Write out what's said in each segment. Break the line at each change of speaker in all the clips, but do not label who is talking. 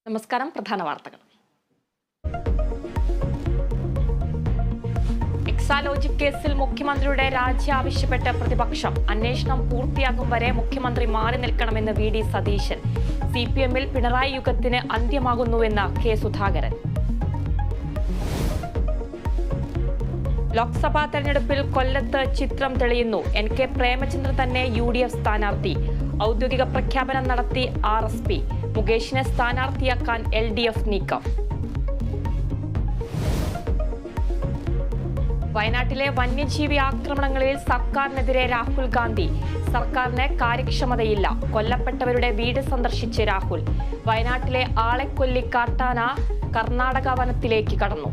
നമസ്കാരം. പ്രധാന വാർത്തകൾ. എക്സാലോജിക് കേസിൽ മുഖ്യമന്ത്രിയുടെ രാജി ആവശ്യപ്പെട്ട് പ്രതിപക്ഷം. അന്വേഷണം പൂർത്തിയാകും വരെ മുഖ്യമന്ത്രി മാറി നിൽക്കണമെന്ന് വി.ഡി. സതീശൻ. സിപിഎമ്മിൽ പിണറായി യുഗത്തിന് അന്ത്യമാകുന്നുവെന്ന് കെ. സുധാകരൻ. ലോക്സഭാ തെരഞ്ഞെടുപ്പിൽ കൊല്ലത്ത് ചിത്രം തെളിയുന്നു. എൻ.കെ. പ്രേമചന്ദ്രൻ തന്നെ യു.ഡി.എഫ് സ്ഥാനാർത്ഥി. ഔദ്യോഗിക പ്രഖ്യാപനം നടത്തി ആർ.എസ്.പി. മുകേഷിനെ സ്ഥാനാർത്ഥിയാക്കാൻ എൽ.ഡി.എഫ് നീക്കം. വയനാട്ടിലെ വന്യജീവി ആക്രമണങ്ങളിൽ സർക്കാരിനെതിരെ രാഹുൽ ഗാന്ധി. സർക്കാരിന് കാര്യക്ഷമതയില്ല. കൊല്ലപ്പെട്ടവരുടെ വീട് സന്ദർശിച്ച് രാഹുൽ. വയനാട്ടിലെ ആളെക്കൊല്ലി കാട്ടാന കർണാടക വനത്തിലേക്ക് കടന്നു.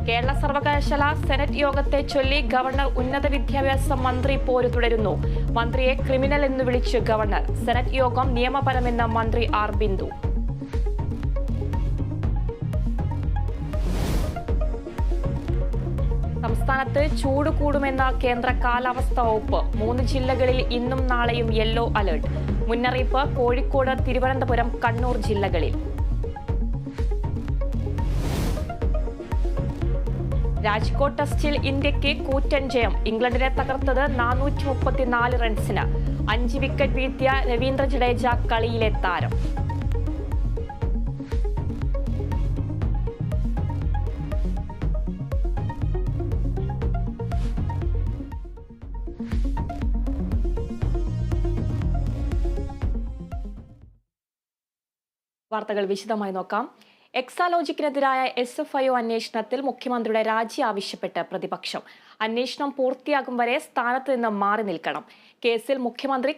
കേരള സർവകലാശാല സെനറ്റ് യോഗത്തെ ചൊല്ലി ഗവർണർ. ഉന്നത വിദ്യാഭ്യാസ മന്ത്രി പോര് തുടരുന്നു. മന്ത്രിയെ ക്രിമിനൽ എന്ന് വിളിച്ച് ഗവർണർ. സെനറ്റ് യോഗം നിയമപരമെന്ന മന്ത്രി ആർ. ബിന്ദു. സംസ്ഥാനത്ത് ചൂട് കൂടുമെന്ന കേന്ദ്ര കാലാവസ്ഥാ വകുപ്പ്. 3 ജില്ലകളിൽ ഇന്നും നാളെയും യെല്ലോ അലർട്ട്. മുന്നറിയിപ്പ് കോഴിക്കോട്, തിരുവനന്തപുരം, കണ്ണൂർ ജില്ലകളിൽ. രാജ്കോട്ട് ടെസ്റ്റിൽ ഇന്ത്യക്ക് കൂറ്റൻ ജയം. ഇംഗ്ലണ്ടിനെ തകർത്തത് 434 റൺസിന്. 5 വിക്കറ്റ് വീഴ്ത്തിയ രവീന്ദ്ര ജഡേജ കളിയിലെ താരം. വാർത്തകൾ വിശദമായി നോക്കാം. എക്സാലോജിക്കിനെതിരായ SFIO അന്വേഷണത്തിൽ മുഖ്യമന്ത്രിയുടെ രാജി ആവശ്യപ്പെട്ട് പ്രതിപക്ഷം. അന്വേഷണം പൂർത്തിയാകും വരെ സ്ഥാനത്ത് നിന്ന് മാറി നിൽക്കണം. കേസിൽ മുഖ്യമന്ത്രി